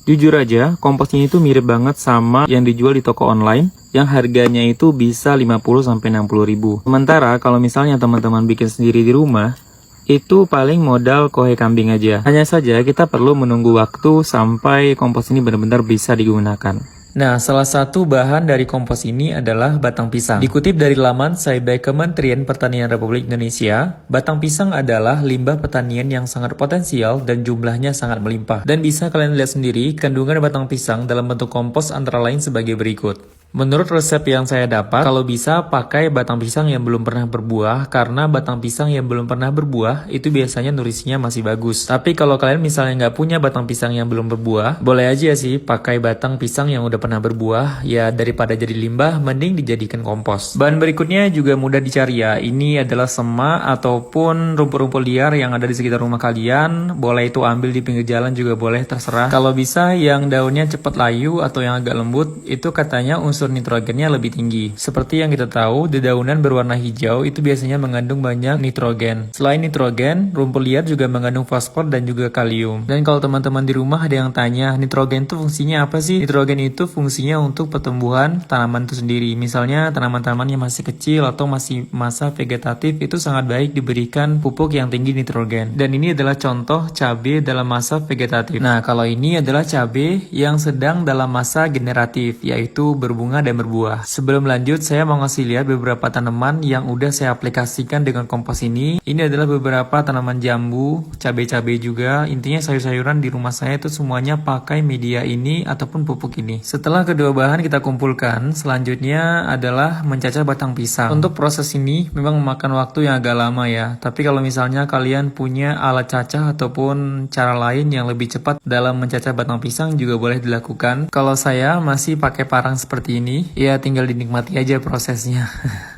Jujur aja, kompos ini tuh mirip banget sama yang dijual di toko online yang harganya itu bisa 50-60 ribu. Sementara kalau misalnya teman-teman bikin sendiri di rumah, itu paling modal kohe kambing aja. Hanya saja kita perlu menunggu waktu sampai kompos ini benar-benar bisa digunakan. Nah, salah satu bahan dari kompos ini adalah batang pisang. Dikutip dari laman Saibay Kementerian Pertanian Republik Indonesia, batang pisang adalah limbah pertanian yang sangat potensial dan jumlahnya sangat melimpah. Dan bisa kalian lihat sendiri kandungan batang pisang dalam bentuk kompos antara lain sebagai berikut. Menurut resep yang saya dapat, kalau bisa pakai batang pisang yang belum pernah berbuah, karena batang pisang yang belum pernah berbuah itu biasanya nutrisinya masih bagus. Tapi kalau kalian misalnya nggak punya batang pisang yang belum berbuah, boleh aja sih pakai batang pisang yang udah pernah berbuah, ya daripada jadi limbah, mending dijadikan kompos. Bahan berikutnya juga mudah dicari ya, ini adalah semak ataupun rumput-rumput liar yang ada di sekitar rumah kalian, boleh itu ambil di pinggir jalan juga boleh, terserah. Kalau bisa yang daunnya cepat layu atau yang agak lembut, itu katanya unsur nitrogennya lebih tinggi. Seperti yang kita tahu, dedaunan berwarna hijau itu biasanya mengandung banyak nitrogen. Selain nitrogen, rumput liar juga mengandung fosfor dan juga kalium. Dan kalau teman-teman di rumah ada yang tanya, nitrogen itu fungsinya apa sih? Nitrogen itu fungsinya untuk pertumbuhan tanaman itu sendiri. Misalnya tanaman-tanaman yang masih kecil atau masih masa vegetatif itu sangat baik diberikan pupuk yang tinggi nitrogen. Dan ini adalah contoh cabai dalam masa vegetatif. Nah, kalau ini adalah cabai yang sedang dalam masa generatif, yaitu berbunga dan berbuah. Sebelum lanjut, saya mau ngasih lihat beberapa tanaman yang udah saya aplikasikan dengan kompos ini. Ini adalah beberapa tanaman jambu, cabai-cabai juga. Intinya sayur-sayuran di rumah saya itu semuanya pakai media ini ataupun pupuk ini. Setelah kedua bahan kita kumpulkan, selanjutnya adalah mencacah batang pisang. Untuk proses ini memang memakan waktu yang agak lama ya. Tapi kalau misalnya kalian punya alat cacah ataupun cara lain yang lebih cepat dalam mencacah batang pisang juga boleh dilakukan. Kalau saya masih pakai parang seperti ini, ya tinggal dinikmati aja prosesnya.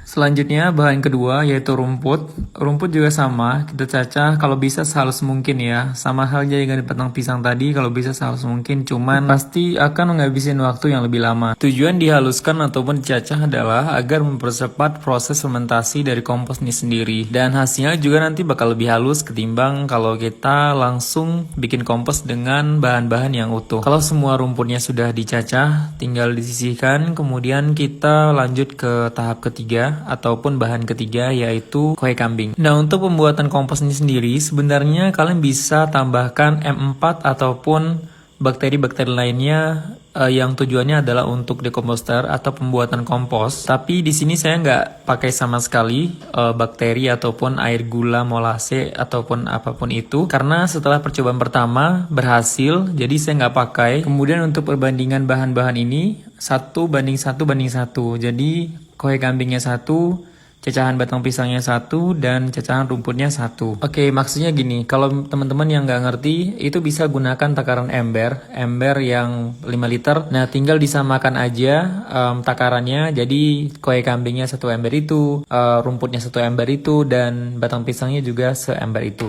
Selanjutnya bahan kedua yaitu rumput. Rumput juga sama, kita cacah kalau bisa sehalus mungkin ya. Sama halnya dengan batang pisang tadi, kalau bisa sehalus mungkin, cuman pasti akan menghabisin waktu yang lebih lama. Tujuan dihaluskan ataupun dicacah adalah agar mempercepat proses fermentasi dari kompos ini sendiri. Dan hasilnya juga nanti bakal lebih halus ketimbang kalau kita langsung bikin kompos dengan bahan-bahan yang utuh. Kalau semua rumputnya sudah dicacah, tinggal disisihkan, kemudian kita lanjut ke tahap ketiga ataupun bahan ketiga yaitu kohe kambing. Nah, untuk pembuatan kompos ini sendiri sebenarnya kalian bisa tambahkan M4 ataupun bakteri-bakteri lainnya yang tujuannya adalah untuk dekomposter atau pembuatan kompos. Tapi di sini saya nggak pakai sama sekali bakteri ataupun air gula molase ataupun apapun itu, karena setelah percobaan pertama berhasil, jadi saya nggak pakai. Kemudian untuk perbandingan bahan-bahan ini 1:1:1, jadi kohe kambingnya 1, cacahan batang pisangnya 1, dan cacahan rumputnya 1. Oke, maksudnya gini, kalau teman-teman yang nggak ngerti, itu bisa gunakan takaran ember yang 5 liter. Nah, tinggal disamakan aja takarannya, jadi kohe kambingnya 1 ember itu, rumputnya 1 ember itu, dan batang pisangnya juga seember itu.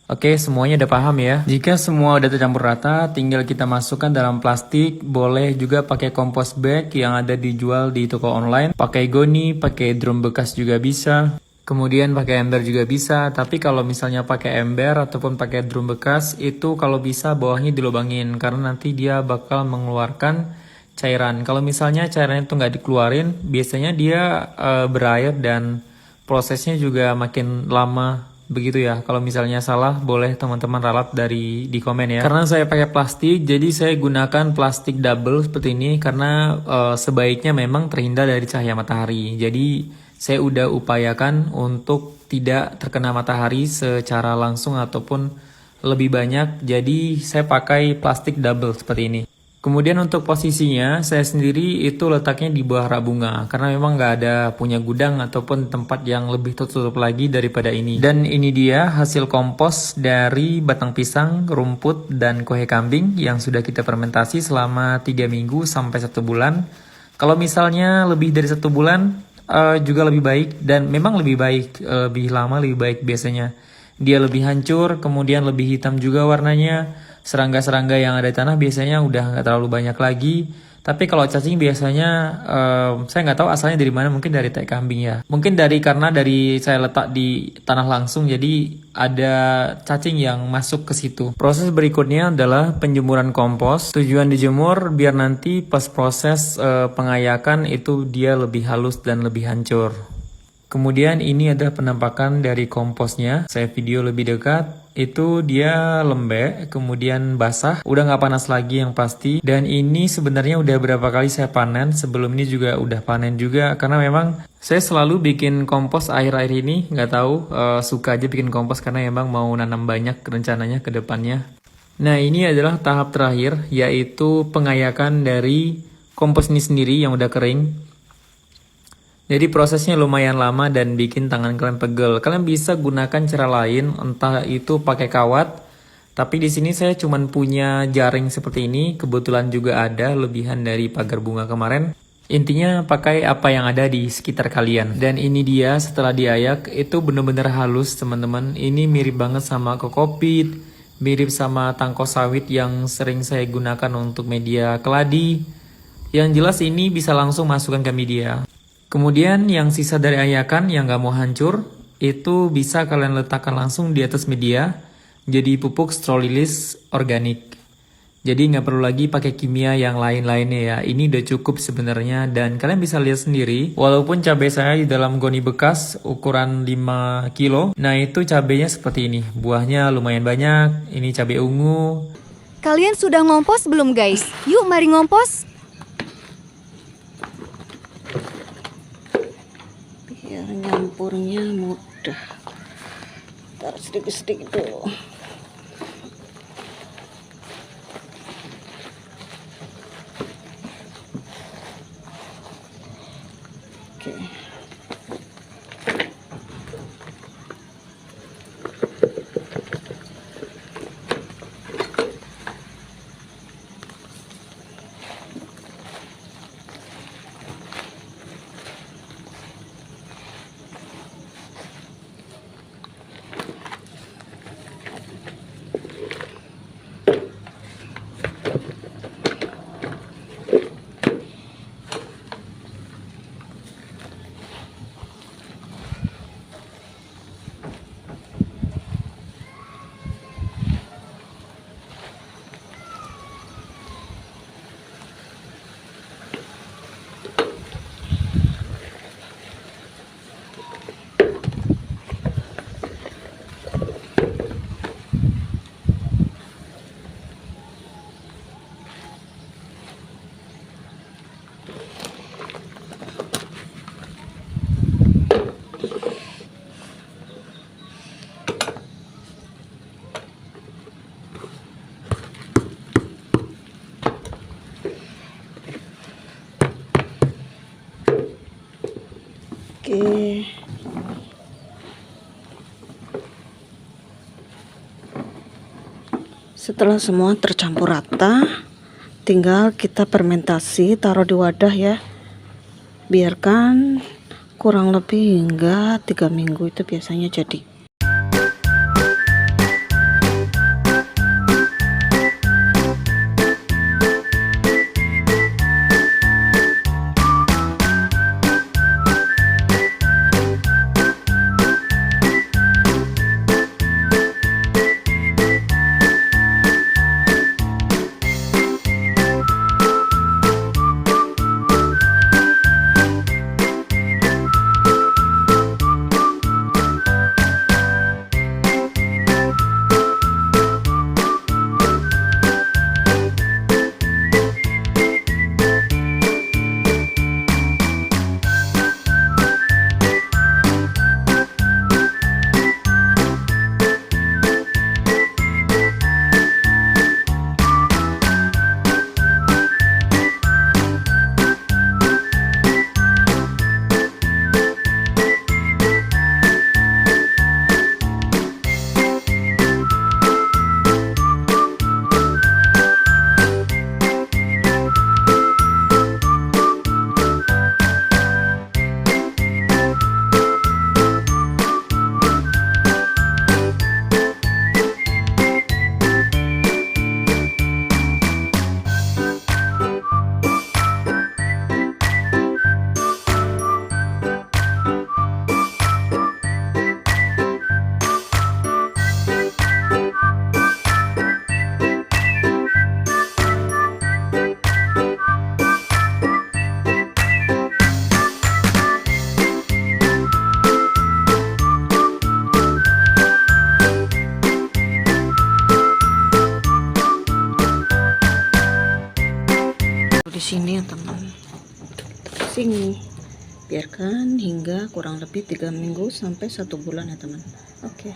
Oke, semuanya udah paham ya. Jika semua udah tercampur rata, tinggal kita masukkan dalam plastik. Boleh juga pakai kompos bag yang ada dijual di toko online. Pakai goni, pakai drum bekas juga bisa. Kemudian pakai ember juga bisa. Tapi kalau misalnya pakai ember ataupun pakai drum bekas, itu kalau bisa bawahnya dilubangin, karena nanti dia bakal mengeluarkan cairan. Kalau misalnya cairan itu nggak dikeluarin, biasanya dia berair dan prosesnya juga makin lama. Begitu ya. Kalau misalnya salah, boleh teman-teman ralat di komen ya. Karena saya pakai plastik, jadi saya gunakan plastik double seperti ini, karena sebaiknya memang terhindar dari cahaya matahari. Jadi saya udah upayakan untuk tidak terkena matahari secara langsung ataupun lebih banyak. Jadi saya pakai plastik double seperti ini. Kemudian untuk posisinya, saya sendiri itu letaknya di bawah rak bunga, karena memang nggak ada punya gudang ataupun tempat yang lebih tertutup lagi daripada ini. Dan ini dia hasil kompos dari batang pisang, rumput, dan kohe kambing yang sudah kita fermentasi selama 3 minggu sampai 1 bulan. Kalau misalnya lebih dari 1 bulan, juga lebih baik, dan memang lebih baik, lebih lama lebih baik biasanya. Dia lebih hancur, kemudian lebih hitam juga warnanya. Serangga-serangga yang ada di tanah biasanya udah nggak terlalu banyak lagi. Tapi kalau cacing biasanya saya nggak tahu asalnya dari mana, mungkin dari tai kambing ya. Mungkin karena dari saya letak di tanah langsung, jadi ada cacing yang masuk ke situ. Proses berikutnya adalah penjemuran kompos. Tujuan dijemur biar nanti pas proses pengayakan itu dia lebih halus dan lebih hancur. Kemudian ini ada penampakan dari komposnya. Saya video lebih dekat. Itu dia lembek, kemudian basah, udah nggak panas lagi yang pasti. Dan ini sebenarnya udah berapa kali saya panen, sebelum ini juga udah panen juga. Karena memang saya selalu bikin kompos akhir-akhir ini, nggak tahu, suka aja bikin kompos karena memang mau nanam banyak rencananya ke depannya. Nah ini adalah tahap terakhir, yaitu pengayakan dari kompos ini sendiri yang udah kering. Jadi prosesnya lumayan lama dan bikin tangan kalian pegel. Kalian bisa gunakan cara lain, entah itu pakai kawat. Tapi di sini saya cuma punya jaring seperti ini. Kebetulan juga ada lebihan dari pagar bunga kemarin. Intinya pakai apa yang ada di sekitar kalian. Dan ini dia setelah diayak, itu bener-bener halus teman-teman. Ini mirip banget sama kokopit, mirip sama tangkos sawit yang sering saya gunakan untuk media keladi. Yang jelas ini bisa langsung masukkan ke media. Kemudian yang sisa dari ayakan yang nggak mau hancur, itu bisa kalian letakkan langsung di atas media, jadi pupuk strolilis organik. Jadi nggak perlu lagi pakai kimia yang lain-lainnya ya, ini udah cukup sebenarnya. Dan kalian bisa lihat sendiri, walaupun cabai saya di dalam goni bekas ukuran 5 kilo, nah itu cabainya seperti ini, buahnya lumayan banyak, ini cabai ungu. Kalian sudah ngompos belum guys? Yuk mari ngompos. Biar nyampurnya mudah. Taruh sedikit-sedikit dulu. Oke. Oke. Setelah semua tercampur rata, tinggal kita fermentasi, taruh di wadah ya. Biarkan kurang lebih hingga 3 minggu itu biasanya jadi. di sini ya teman. Sini. Biarkan hingga kurang lebih 3 minggu sampai 1 bulan ya teman. Oke.